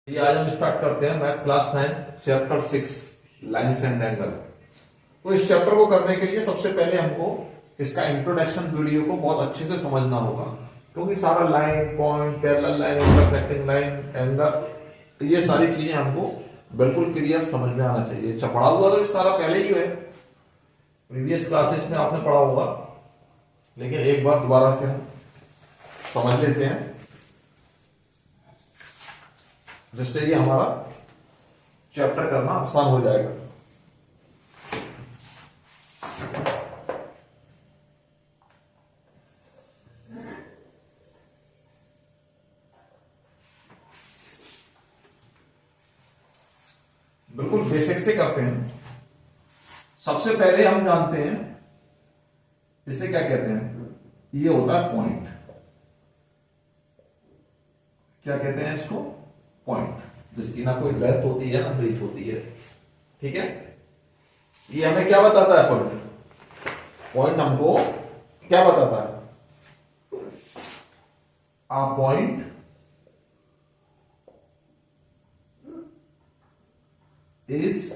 ये आज हम स्टार्ट करते हैं math class 9 chapter 6 lines and angle. तो इस चैप्टर को करने के लिए सबसे पहले हमको इसका इंट्रोडक्शन वीडियो को बहुत अच्छे से समझना होगा, क्योंकि सारा line, point, parallel line, intersecting line, angle, ये सारी चीजें हमको बिल्कुल क्लियर समझ में आना चाहिए। पढ़ा हुआ तो सारा पहले ही है, प्रीवियस क्लासेस में आपने पढ़ा होगा, लेकिन एक बार दोबारा से हम समझ लेते हैं जिससे ये हमारा चैप्टर करना आसान हो जाएगा। बिल्कुल बेसिक से करते हैं। सबसे पहले हम जानते हैं इसे क्या कहते हैं। ये होता है पॉइंट। क्या कहते हैं इसको? पॉइंट, जिसकी ना कोई लेंथ होती है ना ब्रीथ होती है। ठीक है, ये हमें क्या बताता है? पॉइंट। पॉइंट हमको क्या बताता है? आ पॉइंट इज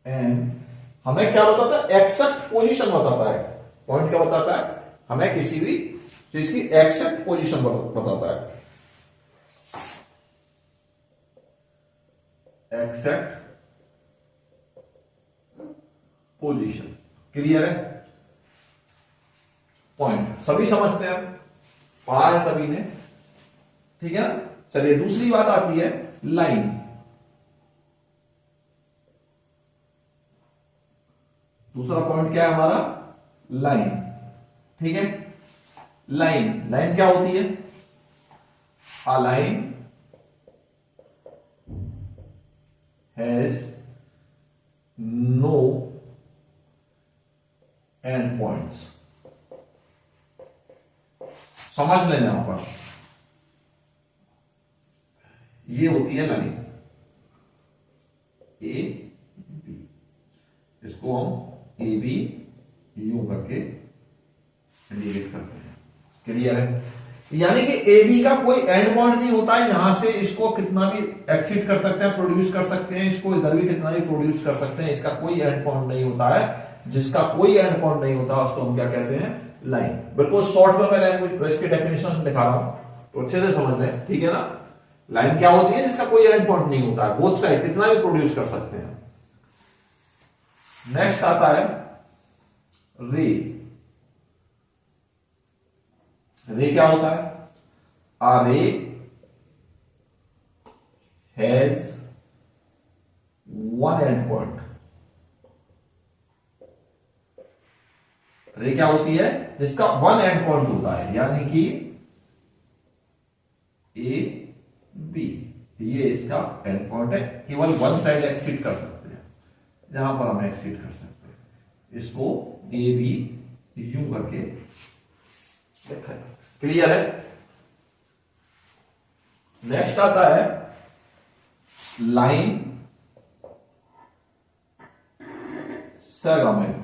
एन, हमें क्या बताता है? एक्सेक्ट पोजीशन बताता है। पॉइंट क्या बताता है? हमें किसी भी चीज की एक्सेक्ट पोजीशन बताता है। एक्सेक्ट पोजीशन, क्लियर है? पॉइंट सभी समझते हैं, पढ़ा है सभी ने, ठीक है ना। चलिए दूसरी बात आती है लाइन। दूसरा पॉइंट क्या है हमारा? लाइन। ठीक है, लाइन, लाइन क्या होती है? आ line has no end points। समझ लेना यहां पर, ये होती है लाइन ए बी। इसको हम ए बी यूं करके इंडिकेट करते हैं। क्लियर है? यानी कि ए बी का कोई एंड पॉइंट नहीं होता है। यहां से इसको कितना भी एक्सीड कर सकते हैं, प्रोड्यूस कर सकते हैं, इसको इधर भी कितना भी प्रोड्यूस कर सकते हैं। इसका कोई एंड पॉइंट नहीं होता है। जिसका कोई एंड पॉइंट नहीं होता उसको हम क्या कहते हैं? लाइन। बिल्कुल शॉर्ट में मैं इसकी डेफिनेशन दिखा रहा हूं तो अच्छे से समझ लें, ठीक है ना। लाइन क्या होती है? जिसका कोई एंड पॉइंट नहीं होता है, बोथ साइड कितना भी प्रोड्यूस कर सकते हैं। नेक्स्ट आता है रे। रे क्या होता है? A ray has one end point। रे क्या होती है? जिसका वन एंड पॉइंट होता है, यानी कि ए बी, ये इसका एंड पॉइंट है। केवल वन साइड एक्सीड कर सकते हैं, जहां पर हम एक्सीड कर सकते हैं। इसको ए बी यूं करके देखा। क्लियर है? नेक्स्ट आता है line segment.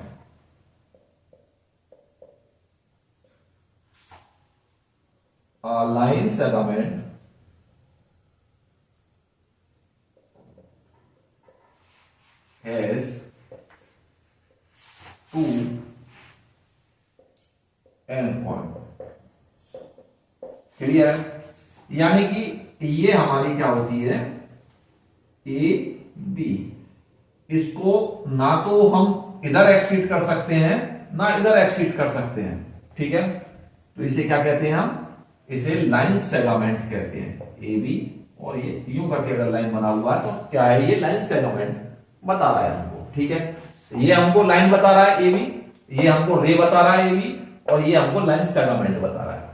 Line segment has two end point. Clear है? यानी कि ये हमारी क्या होती है? A B. इसको ना तो हम इधर एक्सीड कर सकते हैं, ना इधर एक्सीड कर सकते हैं। ठीक है, तो इसे क्या कहते हैं हम? इसे लाइन सेगमेंट कहते हैं। ए बी और ये यूं करके अगर लाइन बना हुआ है तो क्या है? ये लाइन सेगमेंट बता रहा है हमको। ठीक है, ये हमको लाइन बता रहा है ए बी, ये हमको रे बता रहा है ए बी, और ये हमको लाइन सेगमेंट बता रहा है।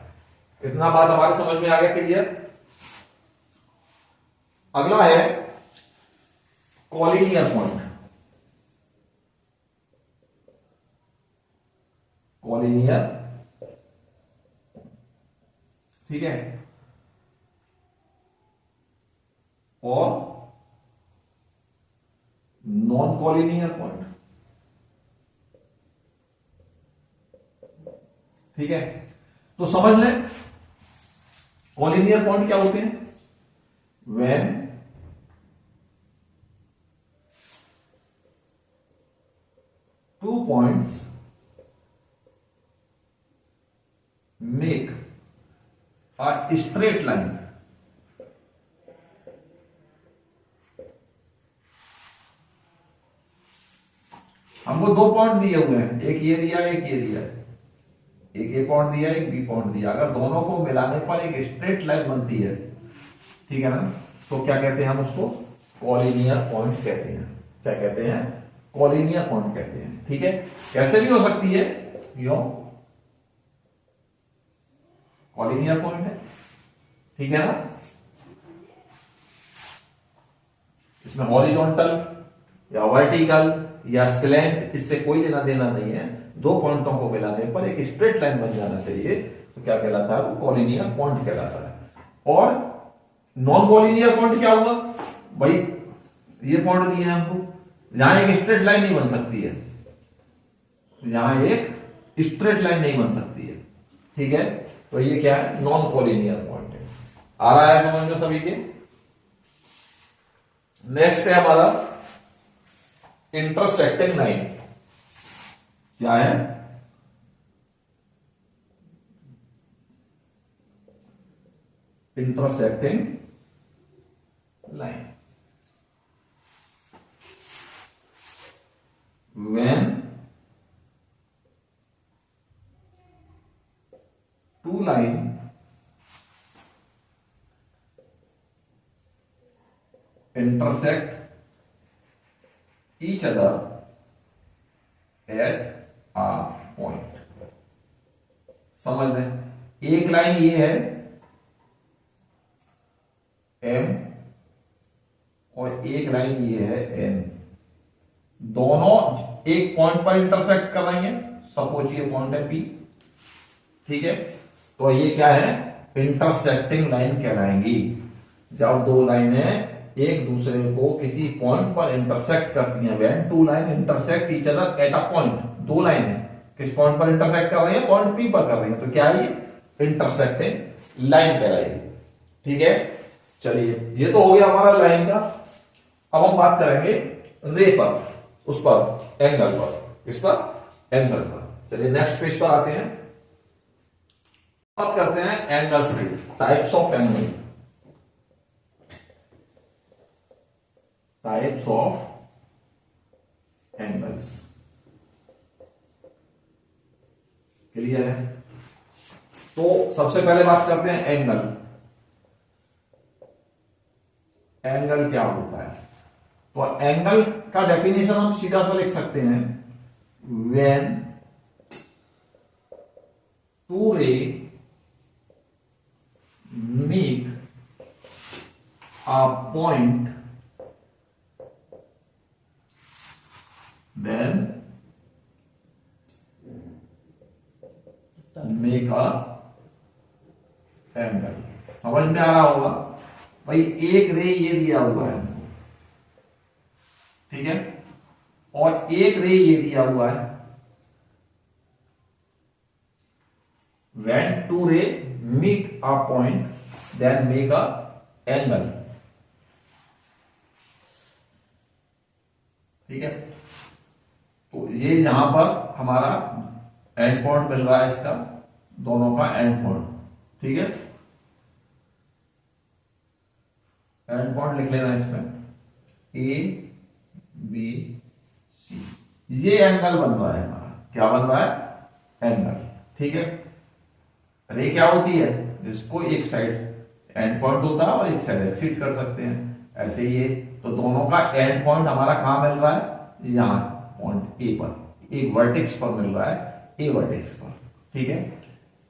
इतना बात हमारे समझ में आ गया? क्लियर? अगला है कॉलिनियर पॉइंट। कॉलिनियर, ठीक है, और नॉन कॉलिनियर पॉइंट। ठीक है, तो समझ लें कॉलिनियर पॉइंट क्या होते हैं। when two points make a straight line, हमको दो पॉइंट दिए हुए हैं, एक ये दिया एक ये दिया, एक ए पॉइंट दिया एक बी पॉइंट दिया, अगर दोनों को मिलाने पर एक स्ट्रेट लाइन बनती है, ठीक है ना, तो क्या कहते हैं हम उसको? कॉलिनियर पॉइंट कहते हैं। क्या कहते हैं? कॉलिनियर पॉइंट कहते हैं। ठीक है, कैसे भी हो सकती है, यो कॉलिनियर पॉइंट है, ठीक है ना। इसमें हॉरिजॉन्टल या वर्टिकल या स्लैंट इससे कोई लेना देना नहीं है, दो पॉइंटों को मिलाने पर एक स्ट्रेट लाइन बन जाना चाहिए, तो क्या कहलाता है? वो कॉलिनियर पॉइंट कहलाता है। और नॉन कॉलिनियर पॉइंट क्या हुआ भाई? ये पॉइंट दिए हैं हमको, यहां एक स्ट्रेट लाइन नहीं बन सकती है, यहां एक स्ट्रेट लाइन नहीं बन सकती है, ठीक है, तो ये क्या है? नॉन कॉलिनियर पॉइंट है। आ रहा है समझ में सभी के? नेक्स्ट है हमारा इंटरसेक्टिंग लाइन। क्या है? Intersecting line. When two line intersect each other at a point। समझ लें, एक लाइन ये है M और एक लाइन ये है N, दोनों एक पॉइंट पर इंटरसेक्ट कर रही हैं, सपोज ये पॉइंट है P, ठीक है, तो ये क्या है? इंटरसेक्टिंग लाइन कहलाएंगी। जब दो लाइनें एक दूसरे को किसी पॉइंट पर इंटरसेक्ट करती हैं, when two line intersect each other at a point, दो लाइनें किस पॉइंट पर इंटरसेक्ट कर रही हैं? पॉइंट P पर कर रही हैं, तो क्या है ये? इंटरसेक्टिंग लाइन कहलाएगी। ठीक है, चलिए ये तो हो गया हमारा लाइन का। अब हम बात करेंगे रे पर, उस पर एंगल पर, इस पर एंगल पर। चलिए नेक्स्ट पेज पर आते हैं, बात करते हैं एंगल्स की, types of angle, types of angles. Clear है? तो सबसे पहले बात करते हैं एंगल। एंगल क्या होता है? तो एंगल का डेफिनेशन हम सीधा सा लिख सकते हैं, व्हेन टू रे meet a point, then make a angle। समझ में आ रहा होगा भाई, एक रे ये दिया हुआ है, ठीक है, और एक रे ये दिया हुआ है, when two ray meet a point then make a angle। ठीक है, तो ये यहां पर हमारा एंड पॉइंट मिल रहा है, इसका दोनों का एंड पॉइंट, ठीक है, एंड पॉइंट लिख लेना इसमें ए बी सी, ये एंगल बन रहा है हमारा। क्या बन रहा है? एंगल। ठीक है, रे क्या होती है? जिसको एक साइड एंड पॉइंट होता है और एक साइड एक्सीड कर सकते हैं, ऐसे ये, तो दोनों का एंड पॉइंट हमारा कहां मिल रहा है? यहां पॉइंट ए पर, एक वर्टेक्स पर मिल रहा है, ए वर्टेक्स पर। ठीक है,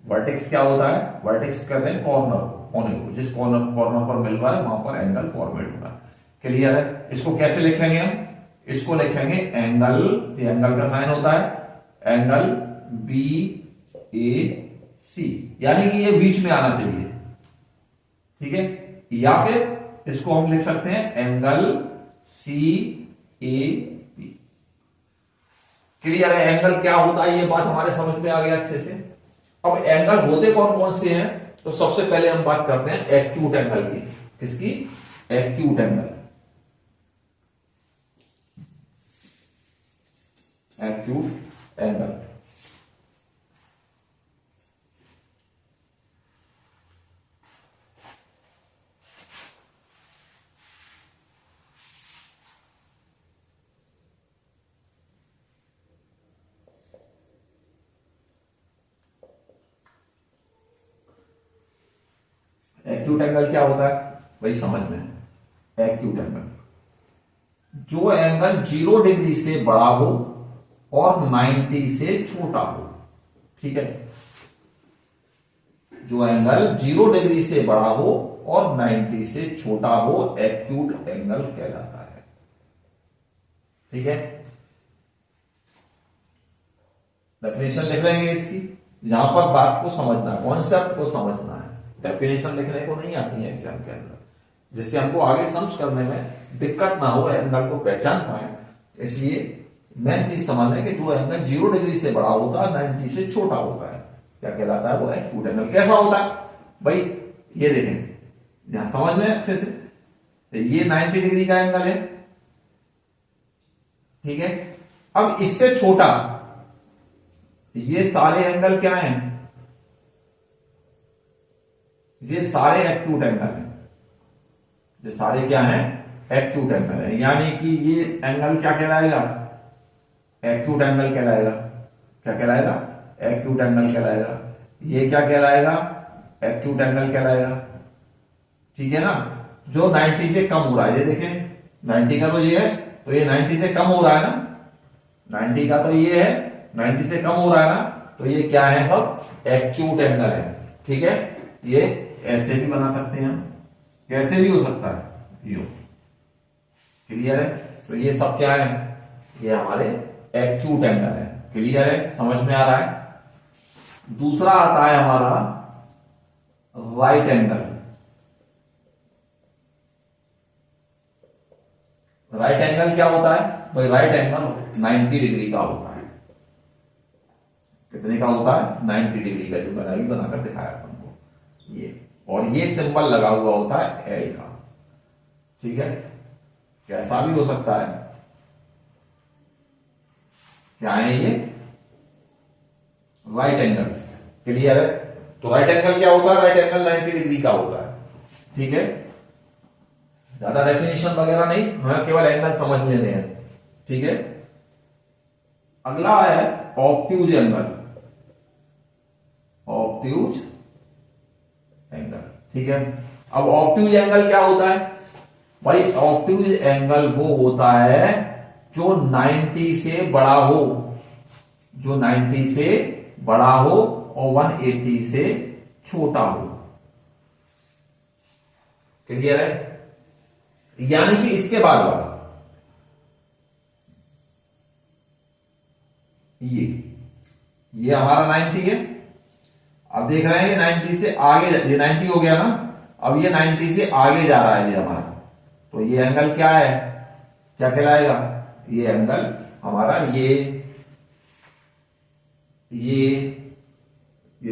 वर्टेक्स क्या होता है? वर्टेक्स कहते हैं कॉर्नर, कोने को, जिस कॉर्नर पर मिल रहा है वहां पर एंगल फॉर्मेट हो रहा है। क्लियर है? इसको कैसे लिखेंगे हम? इसको लिखेंगे एंगल, एंगल का साइन होता है एंगल बी ए सी, यानी कि ये बीच में आना चाहिए, ठीक है, या फिर इसको हम लिख सकते हैं angle C A B. Clear है? एंगल क्या होता है ये बात हमारे समझ में आ गया अच्छे से। अब एंगल होते कौन कौन से हैं? तो सबसे पहले हम बात करते हैं एक्यूट एंगल की। किसकी? Acute angle, acute angle. Acute angle क्या होता है वही समझना है। एक्यूट एंगल, जो एंगल 0 डिग्री से बड़ा हो और 90 से छोटा हो, ठीक है। जो एंगल 0 डिग्री से बड़ा हो और 90 से छोटा हो एक्यूट एंगल कहलाता है, ठीक है। डेफिनेशन लिख लेंगे इसकी, यहां पर बात को समझना है, कॉन्सेप्ट को समझना है। डेफिनेशन लिखने को नहीं आती है एग्जाम के अंदर, जिससे हमको आगे समझ करने में दिक्कत ना हो, एंगल को पहचान पाए। इसलिए मेन चीज समझना है कि जो एंगल 0 डिग्री से बड़ा होता है 90 से छोटा होता है, क्या कहलाता है वो एक्यूट एंगल। कैसा होता है भाई, ये देखें, यहां समझ लें अच्छे से। तो ये 90 डिग्री का एंगल है, ठीक है। अब इससे छोटा, ये सारे एंगल क्या हैं, ये सारे एक्यूट एंगल हैं। ये सारे क्या हैं, एक्यूट एंगल है। यानी कि ये एंगल क्या कहलाएगा, एक्यूट एंगल कहलाएगा। क्या कहलाएगा, एक्यूट एंगल कहलाएगा। ये क्या कहलाएगा, एक्यूट एंगल कहलाएगा, ठीक है ना। जो 90 से कम हो रहा है, ये देखें 90 का तो ये है, तो ये 90 से कम हो रहा है ना, 90 का तो ये है, 90 से कम हो रहा है ना, तो ये क्या है, सब एक्यूट एंगल है, ठीक है। ये ऐसे भी बना सकते हैं हम, कैसे भी हो सकता है, यो, क्लियर है। तो ये सब क्या है, ये हमारे एक्यूट एंगल है, क्लियर है, समझ में आ रहा है। दूसरा आता है हमारा राइट एंगल। राइट एंगल क्या होता है भाई, राइट एंगल 90 डिग्री का होता है। कितने का होता है, 90 डिग्री का, जो मैंने अभी बनाकर दिखाया तुमको ये। और ये सिंबल लगा हुआ होता है एल का, ठीक है। कैसा भी हो सकता है, क्या है ये, राइट एंगल, क्लियर है। तो राइट एंगल क्या होता है, राइट एंगल 90 डिग्री का होता है, ठीक है। ज्यादा डेफिनेशन वगैरह नहीं, हमें केवल एंगल समझ लेने हैं, ठीक है। अगला है ऑब्ट्यूज एंगल, ऑब्ट्यूज एंगल, ठीक है। अब ऑब्ट्यूज एंगल क्या होता है भाई, ऑब्ट्यूज एंगल वो होता है जो 90 से बड़ा हो, जो 90 से बड़ा हो और 180 से छोटा हो, क्लियर है। यानी कि इसके बाद वाला ये हमारा 90 है। अब देख रहे हैं ये 90 से आगे, ये 90 हो गया ना, अब ये 90 से आगे जा रहा है ये हमारा, तो ये एंगल क्या है, क्या कहलाएगा, ये एंगल हमारा ये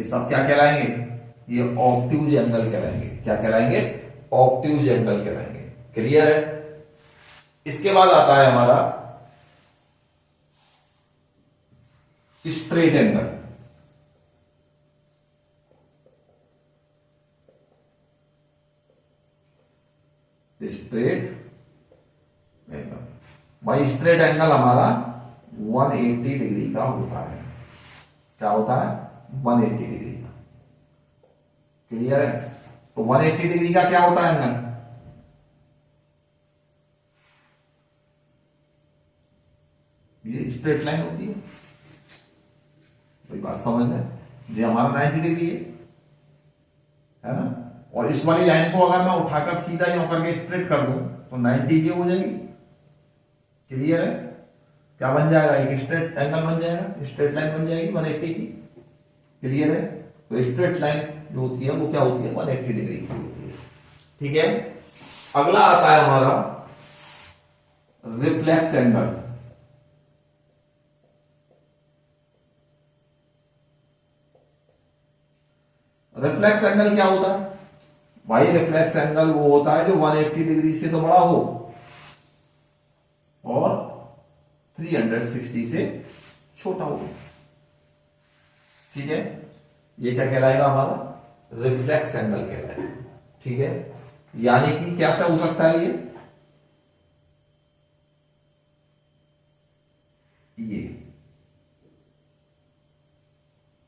सब क्या कहलाएंगे, ये ऑब्ट्यूज एंगल कहलाएंगे। क्या कहलाएंगे, ऑब्ट्यूज एंगल कहलाएंगे, क्लियर है। इसके बाद आता है हमारा स्ट्रेट एंगल। स्ट्रेट एंगल भाई, स्ट्रेट एंगल हमारा 180 डिग्री का होता है। क्या होता है, 180 डिग्री का, क्लियर है। तो 180 डिग्री का क्या होता है एंगल, ये स्ट्रेट लाइन होती है, कोई बात समझ है। ये हमारा 90 डिग्री है ना, और इस वाली लाइन को अगर मैं उठाकर सीधा यूं करके स्ट्रेट कर दूं तो 90 ये हो जाएगी, क्लियर है। क्या बन जाएगा, एक स्ट्रेट एंगल बन जाएगा, स्ट्रेट लाइन बन जाएगी 180 की, क्लियर है। तो स्ट्रेट लाइन जो होती है वो क्या होती है, 180 डिग्री की होती है, ठीक है। अगला आता है हमारा रिफ्लेक्स एंगल। रिफ्लेक्स एंगल क्या होता है वाई रिफ्लेक्स एंगल वो होता है जो 180 डिग्री से तो बड़ा हो और 360 से छोटा हो। ठीक है, ये क्या कहलाएगा हमारा रिफ्लेक्स एंगल कहलाएगा। ठीक है, यानी कि क्या सा हो सकता है ये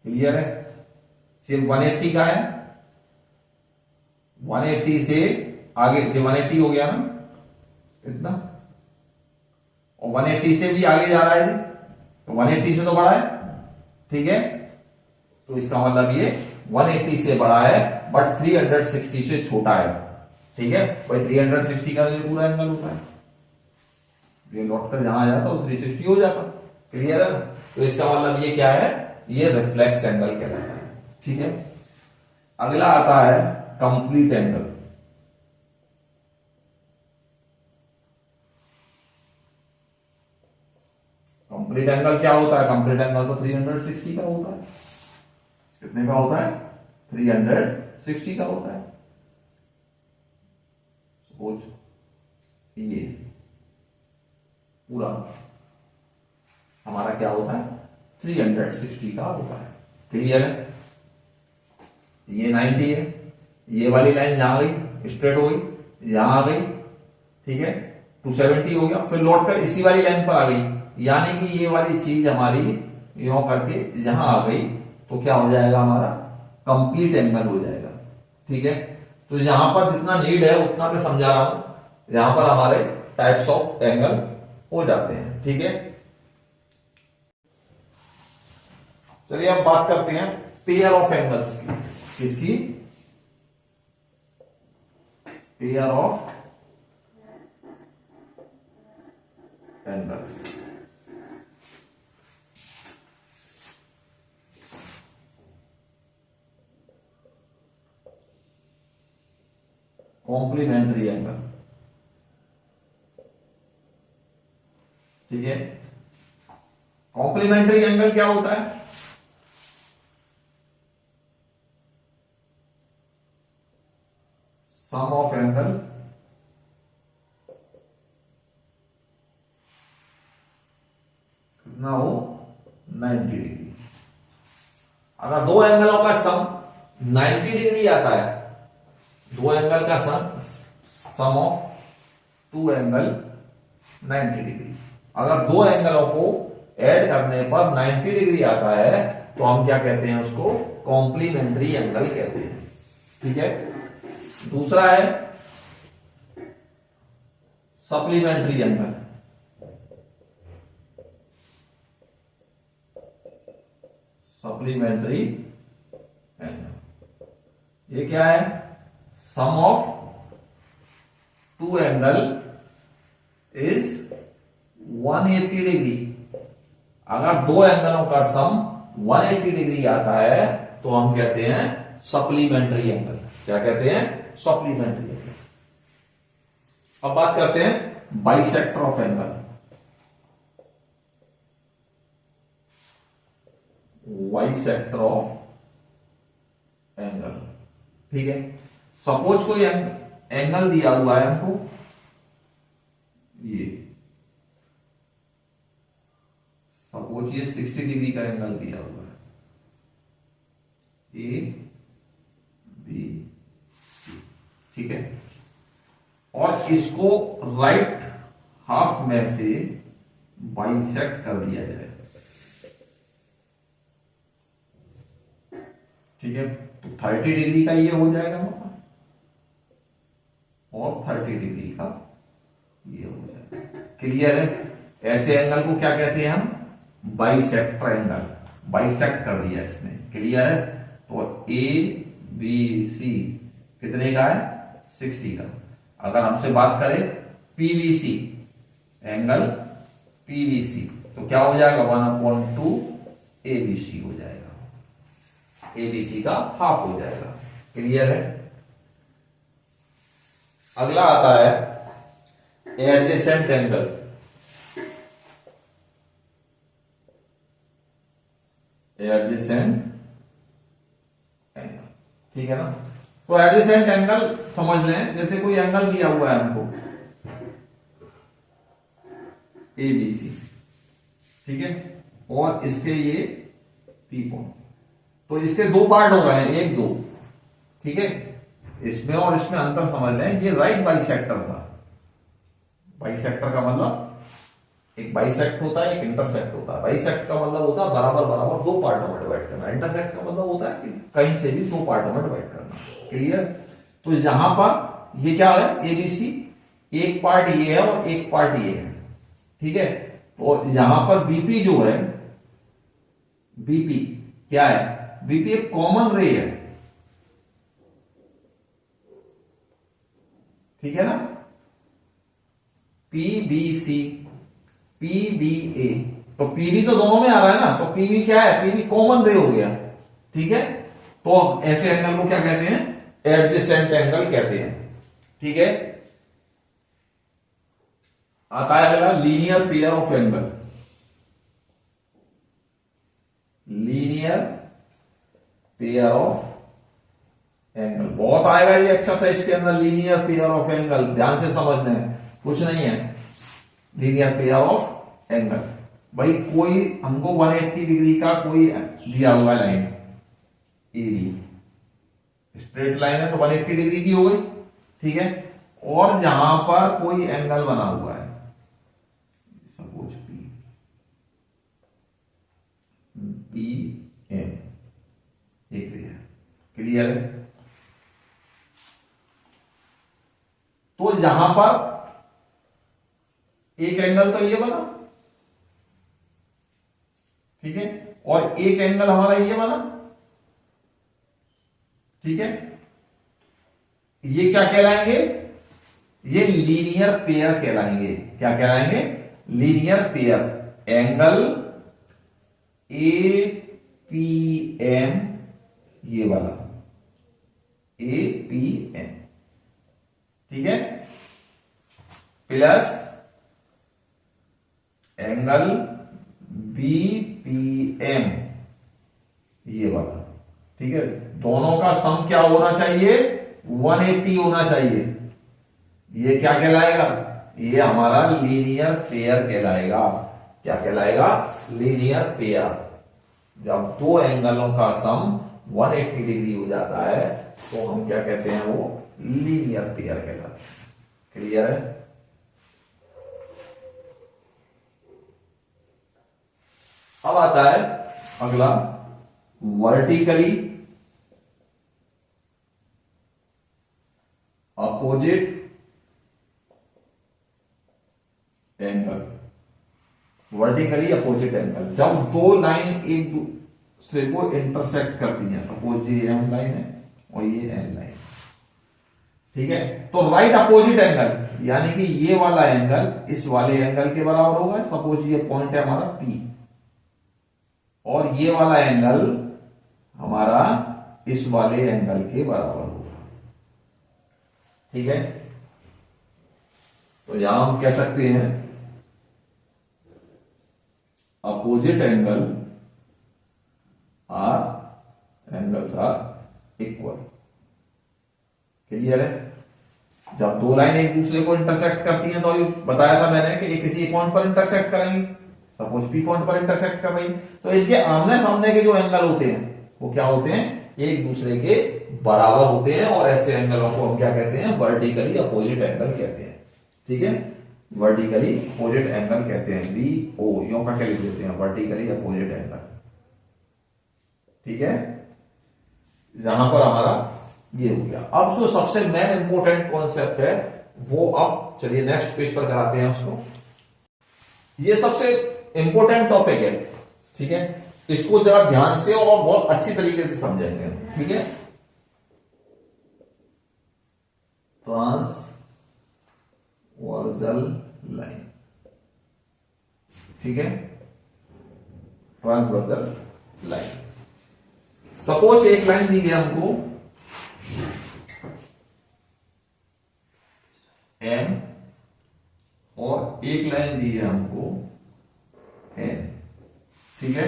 क्लियर है। सिर्फ 180 का है, 180 से आगे जो 180 हो गया ना इतना, और 180 से भी आगे जा रहा है जी, तो 180 से तो बड़ा है। ठीक है, तो इसका मतलब ये 180 से बड़ा है बट 360 से छोटा है। ठीक है भाई, 360 का जो पूरा एंगल होता है, ये लौट कर जहां आ जाता तो 360 हो जाता। क्लियर है ना, तो इसका मतलब ये क्या है, ये रिफ्लेक्स एंगल कहलाता है। ठीक है, अगला आता है कंप्लीट एंगल। कंप्लीट एंगल क्या होता है, कंप्लीट एंगल तो 360 का होता है। कितने का होता है, 360 का होता है। सपोज ये पूरा हमारा क्या होता है, 360 का होता है। क्लियर है, ये 90 है, ये वाली लाइन यहां गई स्ट्रेट हो गई, यहां आ गई। ठीक है, 270 हो गया, फिर लौट कर इसी वाली लाइन पर आ गई, यानी कि ये वाली चीज हमारी यो करके यहां आ गई, तो क्या हो जाएगा हमारा कंप्लीट एंगल हो जाएगा। ठीक है, तो यहां पर जितना नीड है उतना मैं समझा रहा हूं, यहां पर हमारे टाइप्स ऑफ एंगल हो जाते हैं। ठीक है, चलिए अब बात करते हैं पेयर ऑफ एंगल्स की। किसकी, pair of angles. Complementary angle. ठीक है, कॉम्प्लीमेंट्री एंगल क्या होता है, सम ऑफ एंगल कितना हो 90 डिग्री। अगर दो एंगलों का सम 90 डिग्री आता है, दो एंगल का सम ऑफ टू एंगल 90 डिग्री, अगर दो एंगलों को ऐड करने पर 90 डिग्री आता है तो हम क्या कहते हैं, उसको कॉम्प्लीमेंट्री एंगल कहते हैं। ठीक है, दूसरा है सप्लीमेंट्री एंगल। सप्लीमेंट्री एंगल ये क्या है, sum of two angle is 180 degree. अगर दो एंगलों का सम 180 डिग्री आता है तो हम कहते हैं सप्लीमेंट्री एंगल। क्या कहते हैं, सप्लीमेंट्री एंगल। अब बात करते हैं bisector of angle. Bisector of angle. ठीक है, सपोज कोई एंगल दिया हुआ है हमको, ये सपोज ये 60 डिग्री का एंगल दिया हुआ है, ए बी सी। ठीक है, और इसको राइट हाफ में से बाइसेक्ट कर दिया जाए। ठीक है, तो 30 डिग्री का ये हो जाएगा और 30 डिग्री का ये हो जाएगा। क्लियर है, ऐसे एंगल को क्या कहते हैं हम, बाइसेक्टर एंगल। बाइसेक्ट कर दिया इसने। क्लियर है, तो ए बी सी कितने का है, 60 का। अगर हमसे बात करें पीवीसी एंगल, पीवीसी तो क्या हो जाएगा, 1/2 एबीसी हो जाएगा, एबीसी का हाफ हो जाएगा। क्लियर है, अगला आता है एडजेसेंट एंगल। एडजेसेंट एंगल, ठीक है ना। तो एडजेसेंट एंगल समझ लें, जैसे कोई एंगल दिया हुआ है हमको ABC, ठीक है, और इसके ये P पॉइंट, तो इसके दो पार्ट हो रहे हैं, एक दो, ठीक है, इसमें और इसमें अंतर समझ लें। ये राइट बाइसेक्टर था। बाइसेक्टर का मतलब एक बाइसेक्ट होता है, एक इंटरसेक्ट होता है। बाइसेक्ट का मतलब होता है बराबर बराबर दो पार्टों में डिवाइड करना। इंटरसेक्ट का मतलब होता है कि कहीं से भी दो पार्टों में डिवाइड करना। क्लियर? तो यहां पर ये क्या है, ABC, एक पार्ट ये है और एक पार्ट ये है, ठीक है। तो यहां पर BP जो है, BP क्या है, BP एक कॉमन रे है, ठीक है ना। PBC, PBA, तो PB तो दोनों में आ रहा है ना, तो PB क्या है, PB कॉमन रे हो गया, ठीक है। तो ऐसे एंगल को क्या कहते हैं, एडजेसेंट एंगल कहते हैं, ठीक है। आता है अगला linear pair of angle. Linear pair of angle बहुत आएगा ये एक्सरसाइज के अंदर। लीनियर पेयर ऑफ एंगल ध्यान से समझना है, कुछ नहीं है। लीनियर पेयर ऑफ एंगल, भाई कोई हमको 180 डिग्री का कोई दिया हुआ लाइन AB, स्ट्रेट लाइन है तो 180 डिग्री की हो गई, ठीक है। और जहां पर कोई एंगल बना हुआ है, सपोज PM, एक क्लियर है। तो यहां पर एक एंगल तो ये बना, ठीक है, और एक एंगल हमारा ये बना, ठीक है। ये क्या कहलाएंगे, ये लीनियर पेयर कहलाएंगे। क्या कहलाएंगे, लीनियर पेयर। एंगल APM, ये वाला APM, ठीक है, प्लस एंगल BPM, ये वाला, ठीक है। दोनों का सम क्या होना चाहिए, 180 होना चाहिए। ये क्या कहलाएगा, ये हमारा लीनियर पेयर कहलाएगा। क्या कहलाएगा, लीनियर पेयर। जब दो एंगलों का सम 180 डिग्री हो जाता है तो हम क्या कहते हैं, वो लीनियर पेयर कहलाता है। क्लियर है? अब आता है अगला vertically opposite angle. Vertically opposite angle, जब दो लाइन एक दूसरे को इंटरसेक्ट करती हैं, सपोज ये M लाइन है और ये N लाइन, ठीक है। तो राइट अपोजिट एंगल यानी कि ये वाला एंगल इस वाले एंगल के बराबर होगा। सपोज ये पॉइंट है हमारा P, और ये वाला एंगल हमारा इस वाले एंगल के बराबर होगा, ठीक है। तो यहां हम कह सकते हैं opposite angle angles are equal. Clear है? जब दो लाइन एक दूसरे को इंटरसेक्ट करती हैं तो अभी बताया था मैंने कि किसी पॉइंट पर इंटरसेक्ट करेंगी, सपोज P पॉइंट पर इंटरसेक्ट कर रही, तो इनके आमने सामने के जो एंगल होते हैं वो क्या होते हैं, एक दूसरे के बराबर होते हैं। और ऐसे एंगलों को हम क्या कहते हैं, वर्टिकली अपोजिट एंगल कहते हैं, ठीक है। वर्टिकली अपोजिट एंगल कहते हैं, VO, यो का क्या लिख देते हैं, वर्टिकली अपोजिट एंगल, ठीक है। यहां पर हमारा ये हो गया। अब जो सबसे मेन इंपॉर्टेंट कॉन्सेप्ट है वो अब चलिए नेक्स्ट पेज पर कराते हैं उसको। ये सबसे इंपॉर्टेंट टॉपिक है, ठीक है। इसको जरा ध्यान से और बहुत अच्छी तरीके से समझेंगे, ठीक है। ट्रांसवर्सल लाइन, ठीक है, ट्रांसवर्सल लाइन। सपोज एक लाइन दी गई हमको M और एक लाइन दी है हमको N, ठीक है।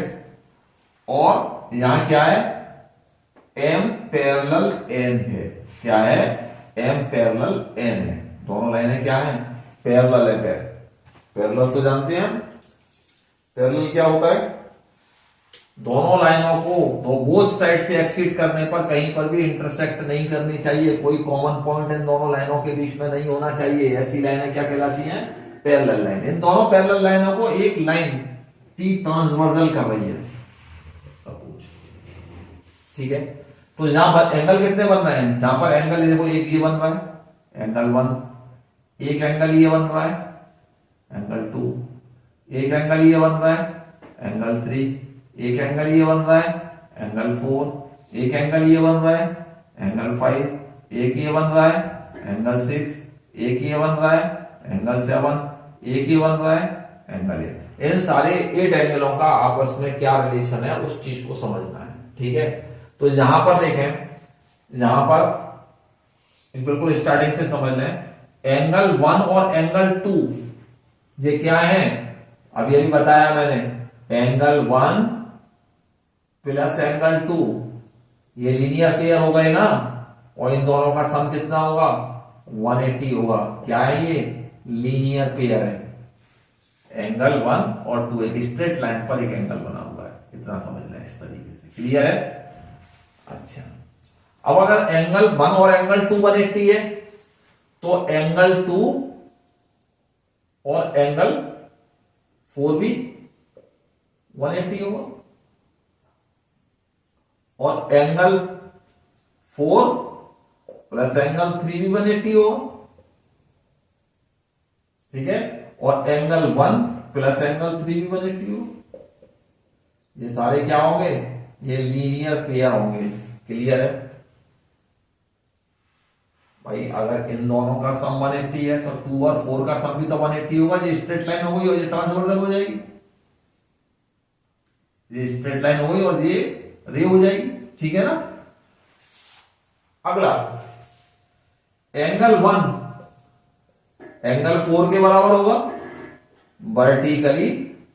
और यहां क्या है, M पैरेलल N है, क्या है, एम पैरेलल एन है। दोनों लाइनें क्या है, पैरेलल है। पैरेलल तो जानते हैं हम, पैरेलल क्या होता है, दोनों लाइनों को दो बोथ साइड से एक्सीड करने पर कहीं पर भी इंटरसेक्ट नहीं करनी चाहिए, कोई कॉमन पॉइंट इन दोनों लाइनों के बीच में नहीं होना चाहिए। ऐसी लाइनें क्या कहलाती हैं, पैरेलल लाइन। इन दोनों पैरेलल लाइनों को एक लाइन टी ट्रांसवर्सल कर रही है सपोज, ठीक है। तो यहां पर एंगल कितने बन रहे हैं, जहां पर एंगल देखो एक ये बन रहा है एंगल 1, एक एंगल ये बन रहा है एंगल 2, एक एंगल ये बन रहा है एंगल 3, एक एंगल ये बन रहा है एंगल 4, एक एंगल ये बन रहा है एंगल 5, एक ये बन रहा है एंगल 6, एक ये बन रहा है एंगल 7, एक ये बन रहा है एंगल 8। इन सारे 8 एंगलों का आपस में क्या रिलेशन है उस चीज को समझना है, ठीक है। तो यहां पर देखें, यहां पर बिल्कुल स्टार्टिंग से समझ लें, एंगल 1 और एंगल 2 ये क्या है, अभी अभी बताया मैंने, एंगल 1 प्लस एंगल 2 ये लीनियर पेयर हो गए ना, और इन दोनों का सम कितना होगा 180 होगा। क्या है ये, लीनियर पेयर है। एंगल 1 और 2 एक स्ट्रेट लाइन पर एक एंगल बना हुआ है, इतना समझ लें इस तरीके से, क्लियर है। अच्छा, अब अगर एंगल 1 और एंगल 2 180 है तो एंगल 2 और एंगल 4 भी 180 होगा, और एंगल 4 प्लस एंगल 3 भी 180 होगा, ठीक है। और एंगल 1 प्लस एंगल 3 भी 180 होगा। ये सारे क्या होंगे, ये लीनियर पेयर होंगे, क्लियर है भाई। अगर इन दोनों का सम 180 है तो 2 और 4 का सम भी तो 180 होगा। ये स्ट्रेट लाइन हो गई और ये ट्रांसवर्सल हो जाएगी, ये स्ट्रेट लाइन हो गई और ये रे हो जाएगी, ठीक है ना। अगला एंगल 1 एंगल 4 के बराबर होगा, वर्टिकली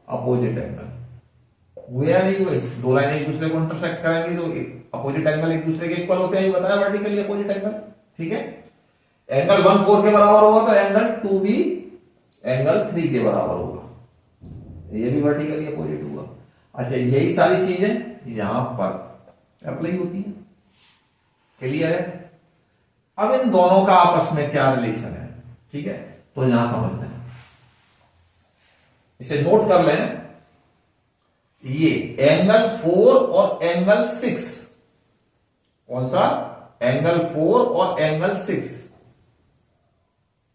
अपोजिट एंगल हुए या नहीं हुए, दो लाइन एक दूसरे को इंटरसेक्ट करेंगे तो अपोजिट एंगल एक दूसरे के इक्वल होते हैं, ये बताया वर्टिकली अपोजिट एंगल, ठीक है। एंगल 1 4 के बराबर होगा तो एंगल 2 भी एंगल 3 के बराबर होगा, ये भी वर्टिकली अपोजिट हुआ। अच्छा, यही सारी चीजें यहां पर अप्लाई होती है, क्लियर है। अब इन दोनों का आपस में क्या रिलेशन है, ठीक है, तो यहां समझना है, इसे नोट कर लें। ये एंगल 4 और एंगल 6, कौन सा, एंगल 4 और एंगल 6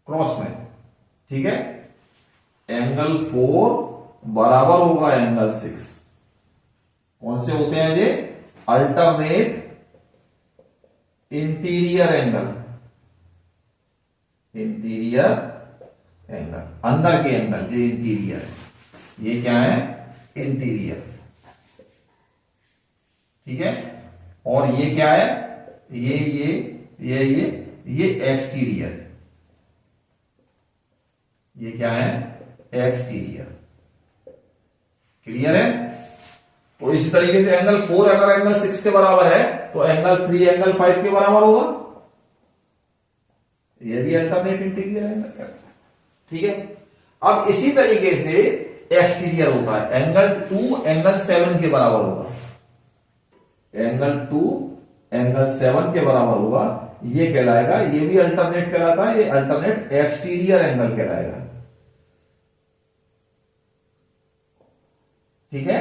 क्रॉस में, ठीक है। एंगल 4 बराबर होगा एंगल 6, कौन से होते हैं ये, alternate interior angle, interior angle, अंदर के एंगल, ये इंटीरियर है, ये क्या है, इंटीरियर, ठीक है। और ये क्या है, ये एक्सटीरियर, ये क्या है, एक्सटीरियर, क्लियर है। तो इसी तरीके से एंगल 4 अगर एंगल 6 के बराबर है तो एंगल 3 एंगल 5 के बराबर होगा, ये भी अल्टरनेट इंटीरियर एंगल, ठीक है। अब इसी तरीके से एक्सटीरियर होता है, एंगल 2 एंगल 7 के बराबर होगा, एंगल 2 एंगल 7 के बराबर होगा, ये कहलाएगा, ये भी अल्टरनेट कहलाता है, ये अल्टरनेट एक्सटीरियर एंगल कहलाएगा, ठीक है।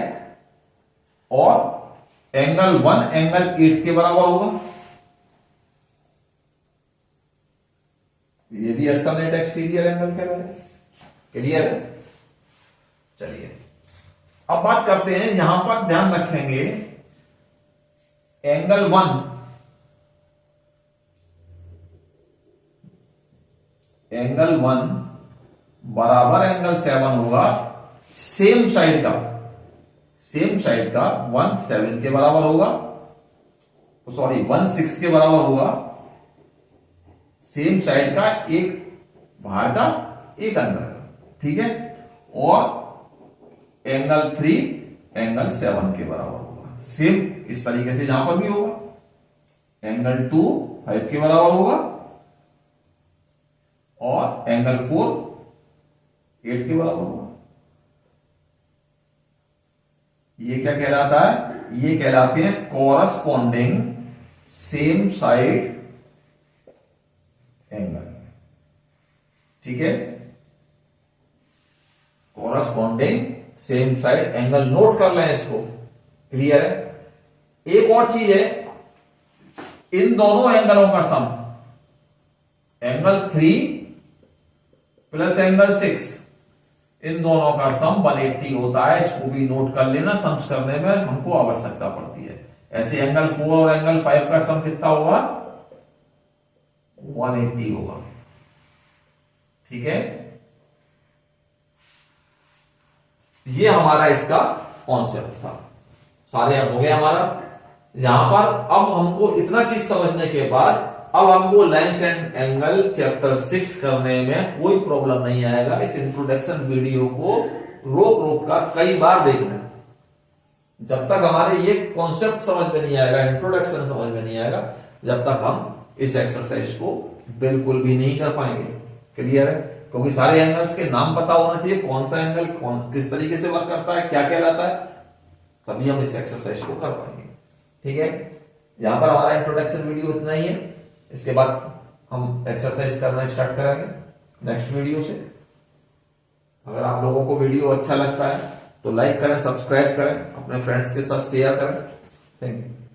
और एंगल 1 एंगल 8 के बराबर होगा, ये भी अल्टरनेट एक्सटीरियर एंगल कहलाएगा, क्लियर है। चलिए अब बात करते हैं, यहां पर ध्यान रखेंगे एंगल 1 बराबर एंगल 7 होगा, सेम साइड का 1 7 के बराबर होगा, सॉरी 1 6 के बराबर होगा, सेम साइड का, एक बाहर का एक अंदर का, ठीक है। और एंगल 3 एंगल 7 के बराबर होगा, सेम इस तरीके से यहां पर भी होगा, एंगल 2 5 के बराबर होगा और एंगल 4 8 के बराबर होगा। ये क्या कहलाता है? ये कहलाते हैं कॉरस्पॉन्डिंग सेम साइड एंगल। ठीक है, corresponding same side angle, note कर लें इसको। क्लियर है? एक और चीज है, इन दोनों एंगलों का सम, एंगल 3 प्लस एंगल 6, इन दोनों का सम 180 होता है। इसको भी नोट कर लेना, सम्स करने में हमको आवश्यकता पड़ती है। ऐसे एंगल 4 और एंगल 5 का सम कितना होगा? 180 होगा। ठीक है, ये हमारा इसका कॉन्सेप्ट था। सारे हो गया हमारा। यहां पर अब हमको इतना चीज समझने के बाद अब हमको लेंस एंड एंगल चैप्टर 6 करने में कोई प्रॉब्लम नहीं आएगा। इस इंट्रोडक्शन वीडियो को रोक रोक कर कई बार देखना। जब तक हमारे ये कॉन्सेप्ट समझ में नहीं आएगा, इंट्रोडक्शन समझ में नहीं आएगा, जब तक हम इस एक्सरसाइज को बिल्कुल भी नहीं कर पाएंगे। क्लियर है? क्योंकि सारे एंगल्स के नाम पता होना चाहिए, कौन सा एंगल किस तरीके से वर्क करता है, क्या कहलाता है, तभी हम इस एक्सरसाइज को कर पाएंगे। ठीक है, यहां पर हमारा इंट्रोडक्शन वीडियो इतना ही है। इसके बाद हम एक्सरसाइज करना स्टार्ट करेंगे नेक्स्ट वीडियो से। अगर आप लोगों को वीडियो अच्छा लगता है तो लाइक करें, सब्सक्राइब करें, अपने फ्रेंड्स के साथ शेयर करें। Thank you.